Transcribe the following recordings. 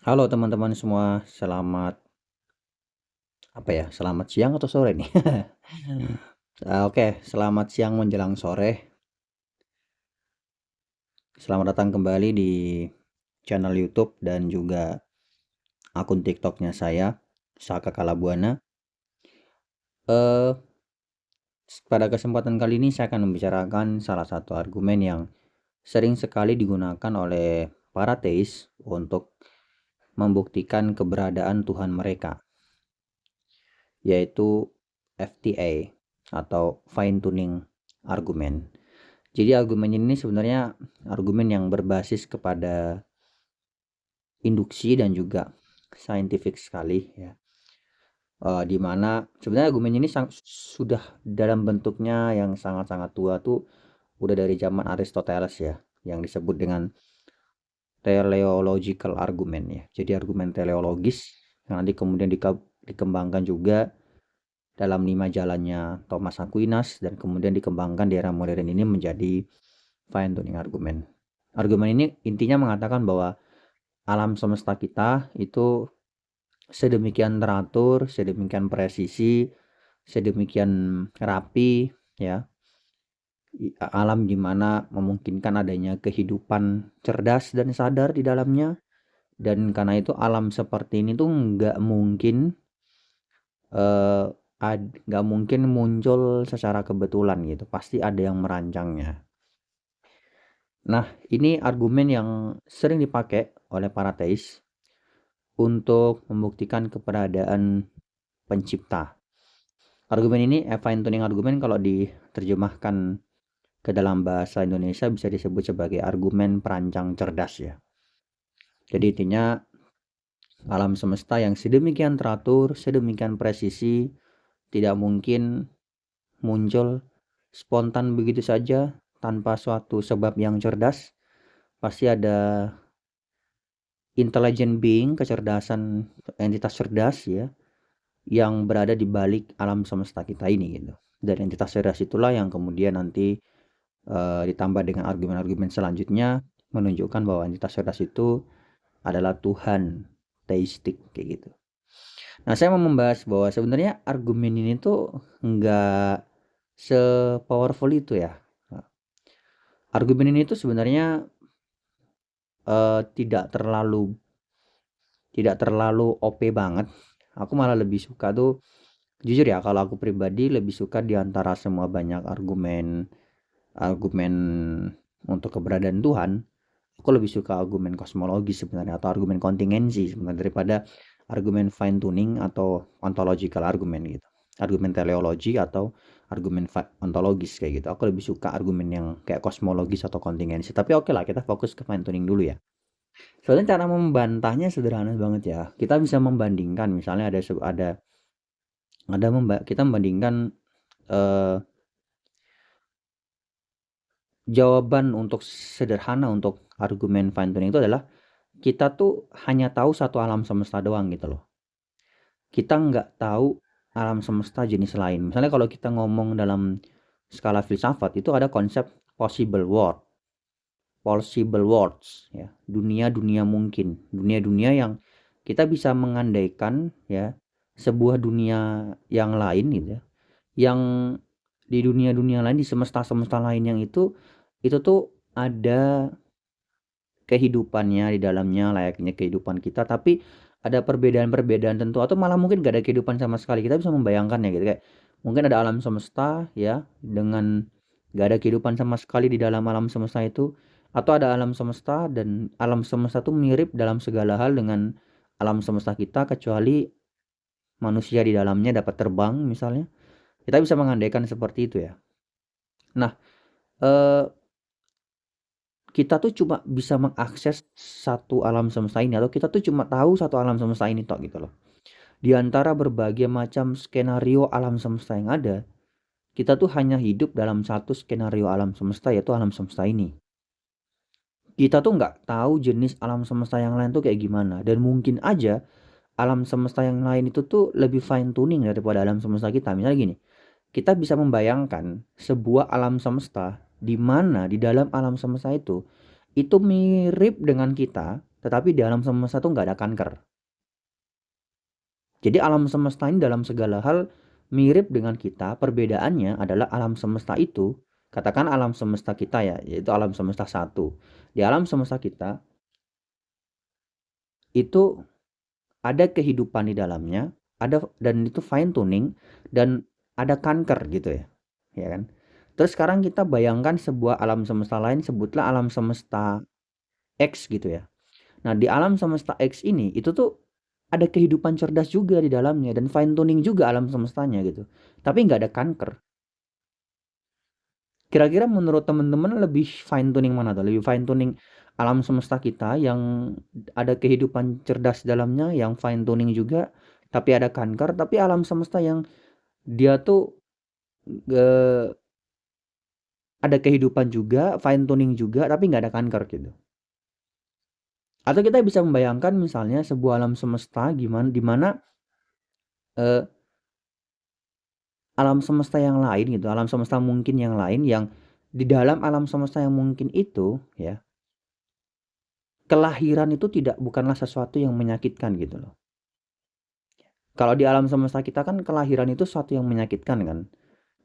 Halo teman-teman semua, selamat siang atau sore nih? Oke, selamat siang menjelang sore. Selamat datang kembali di channel YouTube dan juga akun TikToknya saya, Saka Kalabuana. Eh, Pada kesempatan kali ini saya akan membicarakan salah satu argumen yang sering sekali digunakan oleh para teis untuk membuktikan keberadaan Tuhan mereka, yaitu FTA atau fine tuning argumen. Jadi argumen ini sebenarnya argumen yang berbasis kepada induksi dan juga scientific sekali ya. Di mana sebenarnya argumen ini sudah dalam bentuknya yang sangat-sangat tua tuh udah dari zaman Aristoteles ya, yang disebut dengan teleological argument ya. Jadi argumen teleologis yang nanti kemudian dikembangkan juga dalam 5 jalannya Thomas Aquinas dan kemudian dikembangkan di era modern ini menjadi fine tuning argument. Argumen ini intinya mengatakan bahwa alam semesta kita itu sedemikian teratur, sedemikian presisi, sedemikian rapi ya. Alam dimana memungkinkan adanya kehidupan cerdas dan sadar di dalamnya, dan karena itu alam seperti ini tuh eh, nggak mungkin muncul secara kebetulan gitu, pasti ada yang merancangnya. Nah, ini argumen yang sering dipakai oleh para teis untuk membuktikan keberadaan pencipta. Argumen ini, fine tuning argumen, kalau diterjemahkan ke dalam bahasa Indonesia bisa disebut sebagai argumen perancang cerdas ya. Jadi intinya alam semesta yang sedemikian teratur, sedemikian presisi, tidak mungkin muncul spontan begitu saja tanpa suatu sebab yang cerdas. Pasti ada intelligent being, kecerdasan, entitas cerdas ya, yang berada di balik alam semesta kita ini gitu. Dan entitas cerdas itulah yang kemudian nanti ditambah dengan argumen-argumen selanjutnya menunjukkan bahwa entitas cerdas itu adalah Tuhan teistik kayak gitu. Nah, saya mau membahas bahwa sebenarnya argumen ini tuh nggak se-powerful itu ya. Argumen ini tuh sebenarnya tidak terlalu OP banget. Aku malah lebih suka tuh, jujur ya, kalau aku pribadi lebih suka di antara semua banyak argumen argumen untuk keberadaan Tuhan, aku lebih suka argumen kosmologi sebenarnya, atau argumen kontingensi sebenarnya, daripada argumen fine tuning atau ontological argument gitu. Argumen teleologi atau argumen ontologis kayak gitu. Aku lebih suka argumen yang kayak kosmologis atau kontingensi. Tapi oke lah, kita fokus ke fine tuning dulu ya. Soalnya cara membantahnya sederhana banget ya. Kita bisa membandingkan, misalnya kita membandingkan eh, jawaban untuk sederhana untuk argumen fine tuning itu adalah kita tuh hanya tahu satu alam semesta doang gitu loh. Kita nggak tahu alam semesta jenis lain. Misalnya kalau kita ngomong dalam skala filsafat itu ada konsep possible worlds ya, dunia-dunia mungkin, dunia-dunia yang kita bisa mengandaikan ya, sebuah dunia yang lain gitu ya, yang di dunia-dunia lain, di semesta-semesta lain yang itu tuh ada kehidupannya di dalamnya layaknya kehidupan kita, tapi ada perbedaan-perbedaan tentu, atau malah mungkin gak ada kehidupan sama sekali. Kita bisa membayangkan ya gitu, kayak mungkin ada alam semesta ya dengan gak ada kehidupan sama sekali di dalam alam semesta itu, atau ada alam semesta dan alam semesta tuh mirip dalam segala hal dengan alam semesta kita, kecuali manusia di dalamnya dapat terbang misalnya. Kita bisa mengandaikan seperti itu ya. Nah, eh, kita tuh cuma bisa mengakses satu alam semesta ini, atau kita tuh cuma tahu satu alam semesta ini tok gitu loh. Di antara berbagai macam skenario alam semesta yang ada, kita tuh hanya hidup dalam satu skenario alam semesta, yaitu alam semesta ini. Kita tuh nggak tahu jenis alam semesta yang lain tuh kayak gimana, dan mungkin aja alam semesta yang lain itu tuh lebih fine tuning daripada alam semesta kita. Misalnya gini, kita bisa membayangkan sebuah alam semesta di mana di dalam alam semesta itu itu mirip dengan kita, tetapi di alam semesta tuh nggak ada kanker. Jadi alam semesta ini dalam segala hal mirip dengan kita, perbedaannya adalah alam semesta itu, katakan alam semesta kita ya, yaitu alam semesta satu. Di alam semesta kita, itu ada kehidupan di dalamnya, ada dan itu fine tuning dan ada kanker gitu ya. Ya kan? Terus sekarang kita bayangkan sebuah alam semesta lain, sebutlah alam semesta X gitu ya. Nah, di alam semesta X ini itu tuh ada kehidupan cerdas juga di dalamnya dan fine tuning juga alam semestanya gitu. Tapi nggak ada kanker. Kira-kira menurut teman-teman lebih fine tuning mana tuh? Lebih fine tuning alam semesta kita yang ada kehidupan cerdas dalamnya, yang fine tuning juga, tapi ada kanker, tapi alam semesta yang dia tuh eh, ada kehidupan juga, fine tuning juga, tapi nggak ada kanker gitu. Atau kita bisa membayangkan misalnya sebuah alam semesta gimana, di mana eh, alam semesta yang lain gitu, alam semesta mungkin yang lain yang di dalam alam semesta yang mungkin itu ya, kelahiran itu bukanlah sesuatu yang menyakitkan gitu loh. Kalau di alam semesta kita kan kelahiran itu sesuatu yang menyakitkan kan.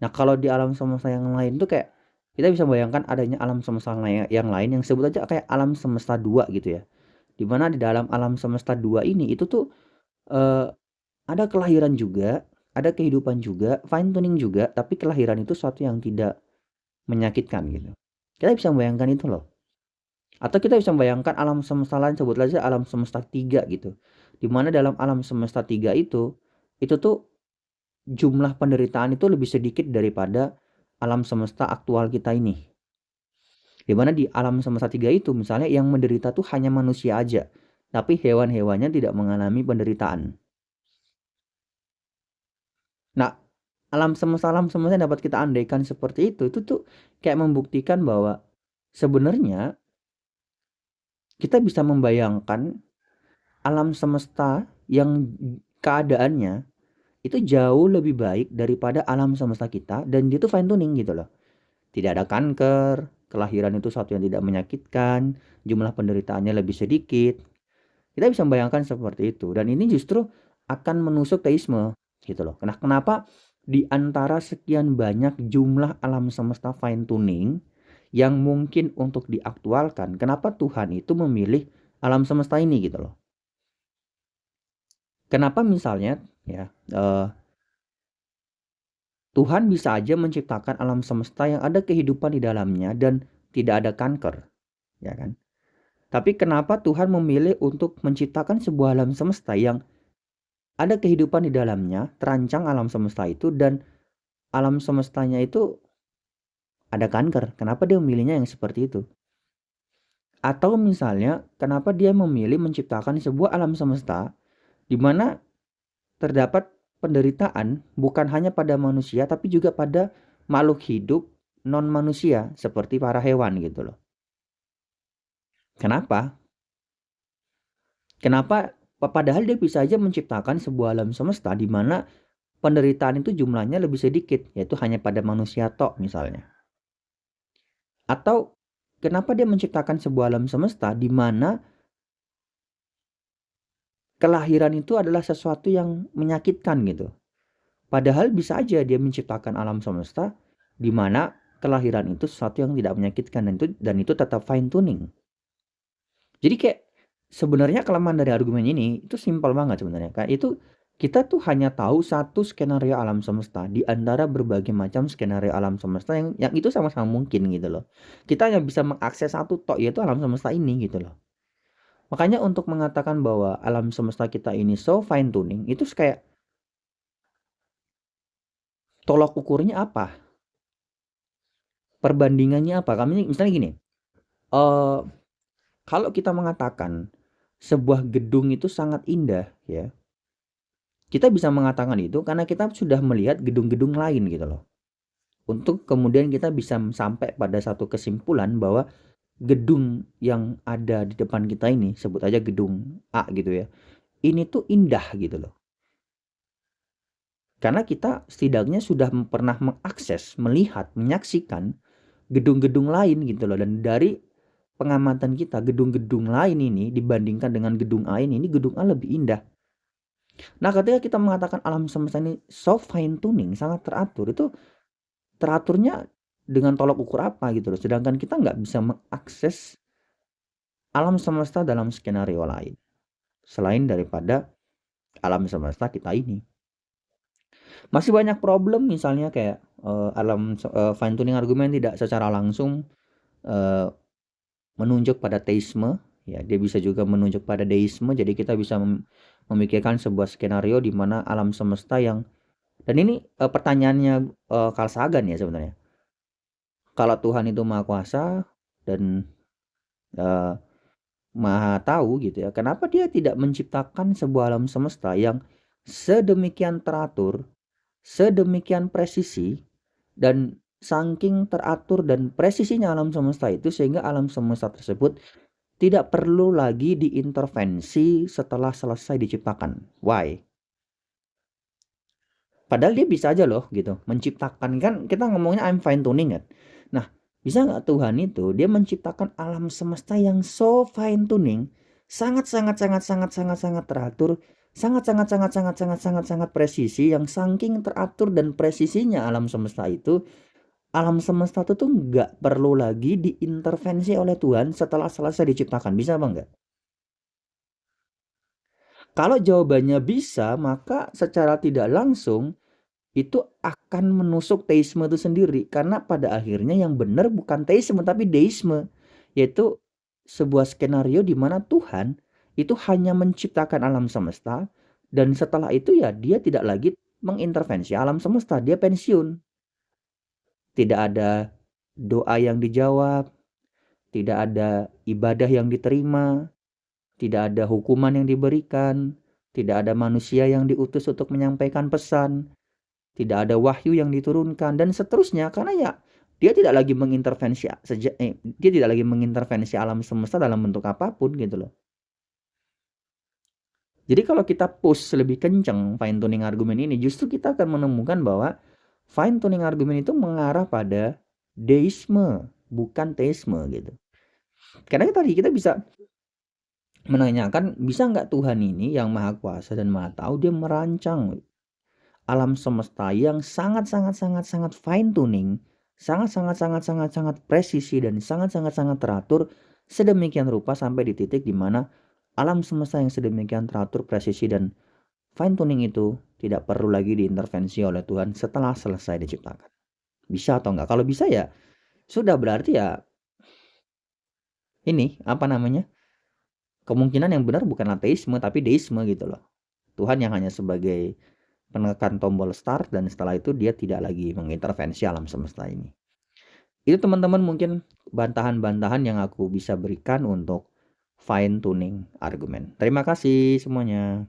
Nah, kalau di alam semesta yang lain tuh kayak kita bisa bayangkan adanya alam semesta yang lain yang sebut aja kayak alam semesta dua gitu ya. Dimana di dalam alam semesta dua ini itu tuh eh, ada kelahiran juga, ada kehidupan juga, fine tuning juga, tapi kelahiran itu sesuatu yang tidak menyakitkan gitu. Kita bisa membayangkan itu loh. Atau kita bisa membayangkan alam semesta lain, sebutlah saja alam semesta tiga gitu. Dimana dalam alam semesta tiga itu tuh jumlah penderitaan itu lebih sedikit daripada alam semesta aktual kita ini. Dimana di alam semesta tiga itu misalnya yang menderita tuh hanya manusia aja. Tapi hewan-hewannya tidak mengalami penderitaan. Nah, alam semesta yang dapat kita andaikan seperti itu tuh kayak membuktikan bahwa sebenarnya kita bisa membayangkan alam semesta yang keadaannya itu jauh lebih baik daripada alam semesta kita dan dia tuh fine tuning gitu loh. Tidak ada kanker, kelahiran itu suatu yang tidak menyakitkan, jumlah penderitaannya lebih sedikit. Kita bisa membayangkan seperti itu dan ini justru akan menusuk teisme gitu loh. Kenapa di antara sekian banyak jumlah alam semesta fine tuning yang mungkin untuk diaktualkan, kenapa Tuhan itu memilih alam semesta ini gitu loh. Kenapa misalnya ya Tuhan bisa aja menciptakan alam semesta yang ada kehidupan di dalamnya dan tidak ada kanker, ya kan? Tapi kenapa Tuhan memilih untuk menciptakan sebuah alam semesta yang ada kehidupan di dalamnya, terancang alam semesta itu dan alam semestanya itu ada kanker? Kenapa dia memilihnya yang seperti itu? Atau misalnya, kenapa dia memilih menciptakan sebuah alam semesta di mana terdapat penderitaan bukan hanya pada manusia tapi juga pada makhluk hidup non manusia seperti para hewan gitu loh. Kenapa? Kenapa padahal dia bisa aja menciptakan sebuah alam semesta di mana penderitaan itu jumlahnya lebih sedikit, yaitu hanya pada manusia tok misalnya. Atau kenapa dia menciptakan sebuah alam semesta di mana kelahiran itu adalah sesuatu yang menyakitkan gitu. Padahal bisa aja dia menciptakan alam semesta di mana kelahiran itu sesuatu yang tidak menyakitkan dan itu tetap fine tuning. Jadi kayak sebenarnya kelemahan dari argumen ini itu simpel banget sebenarnya. Kan itu kita tuh hanya tahu satu skenario alam semesta di antara berbagai macam skenario alam semesta yang itu sama-sama mungkin gitu loh. Kita hanya bisa mengakses satu tok yaitu alam semesta ini gitu loh. Makanya untuk mengatakan bahwa alam semesta kita ini so fine tuning itu kayak tolok ukurnya apa? Perbandingannya apa? Kami misalnya gini, eh kalau kita mengatakan sebuah gedung itu sangat indah ya, kita bisa mengatakan itu karena kita sudah melihat gedung-gedung lain gitu loh. Untuk kemudian kita bisa sampai pada satu kesimpulan bahwa gedung yang ada di depan kita ini, sebut aja gedung A gitu ya, ini tuh indah gitu loh. Karena kita setidaknya sudah pernah mengakses, melihat, menyaksikan gedung-gedung lain gitu loh. Dan dari pengamatan kita, gedung-gedung lain ini dibandingkan dengan gedung A ini gedung A lebih indah. Nah, ketika kita mengatakan alam semesta ini so fine tuning, sangat teratur, itu teraturnya dengan tolok ukur apa gitu loh. Sedangkan kita nggak bisa mengakses alam semesta dalam skenario lain selain daripada alam semesta kita ini. Masih banyak problem misalnya kayak fine tuning argumen tidak secara langsung uh, menunjuk pada teisme, ya dia bisa juga menunjuk pada deisme. Jadi kita bisa memikirkan sebuah skenario di mana alam semesta yang, dan ini pertanyaannya Carl Sagan ya sebenarnya. Kalau Tuhan itu maha kuasa dan uh, maha tahu gitu ya, kenapa dia tidak menciptakan sebuah alam semesta yang sedemikian teratur, sedemikian presisi, dan saking teratur dan presisinya alam semesta itu sehingga alam semesta tersebut tidak perlu lagi diintervensi setelah selesai diciptakan. Why? Padahal dia bisa aja loh gitu menciptakan, kan kita ngomongnya I'm fine tuning kan. Nah, bisa nggak Tuhan itu dia menciptakan alam semesta yang so fine tuning, sangat sangat sangat sangat sangat sangat teratur, sangat sangat sangat sangat sangat sangat sangat presisi, yang saking teratur dan presisinya alam semesta itu, alam semesta itu tuh nggak perlu lagi diintervensi oleh Tuhan setelah selesai diciptakan. Bisa apa enggak? Kalau jawabannya bisa, maka secara tidak langsung itu akan menusuk teisme itu sendiri, karena pada akhirnya yang benar bukan teisme tapi deisme, yaitu sebuah skenario di mana Tuhan itu hanya menciptakan alam semesta dan setelah itu ya dia tidak lagi mengintervensi alam semesta, dia pensiun. Tidak ada doa yang dijawab, tidak ada ibadah yang diterima, tidak ada hukuman yang diberikan, tidak ada manusia yang diutus untuk menyampaikan pesan, tidak ada wahyu yang diturunkan dan seterusnya, karena ya dia tidak lagi mengintervensi dia tidak lagi mengintervensi alam semesta dalam bentuk apapun gitu loh. Jadi kalau kita push lebih kenceng fine tuning argumen ini, justru kita akan menemukan bahwa fine tuning argumen itu mengarah pada deisme bukan teisme gitu. Karena tadi kita bisa menanyakan, bisa nggak Tuhan ini yang maha kuasa dan maha tahu dia merancang alam semesta yang sangat sangat sangat sangat fine tuning, sangat sangat sangat sangat sangat presisi dan sangat sangat sangat teratur sedemikian rupa sampai di titik di mana alam semesta yang sedemikian teratur, presisi dan fine tuning itu tidak perlu lagi diintervensi oleh Tuhan setelah selesai diciptakan. Bisa atau enggak? Kalau bisa ya sudah, berarti ya ini apa namanya? Kemungkinan yang benar bukan ateisme tapi deisme gitu loh. Tuhan yang hanya sebagai penekan tombol start dan setelah itu dia tidak lagi mengintervensi alam semesta ini. Itu teman-teman mungkin bantahan-bantahan yang aku bisa berikan untuk fine tuning argumen. Terima kasih semuanya.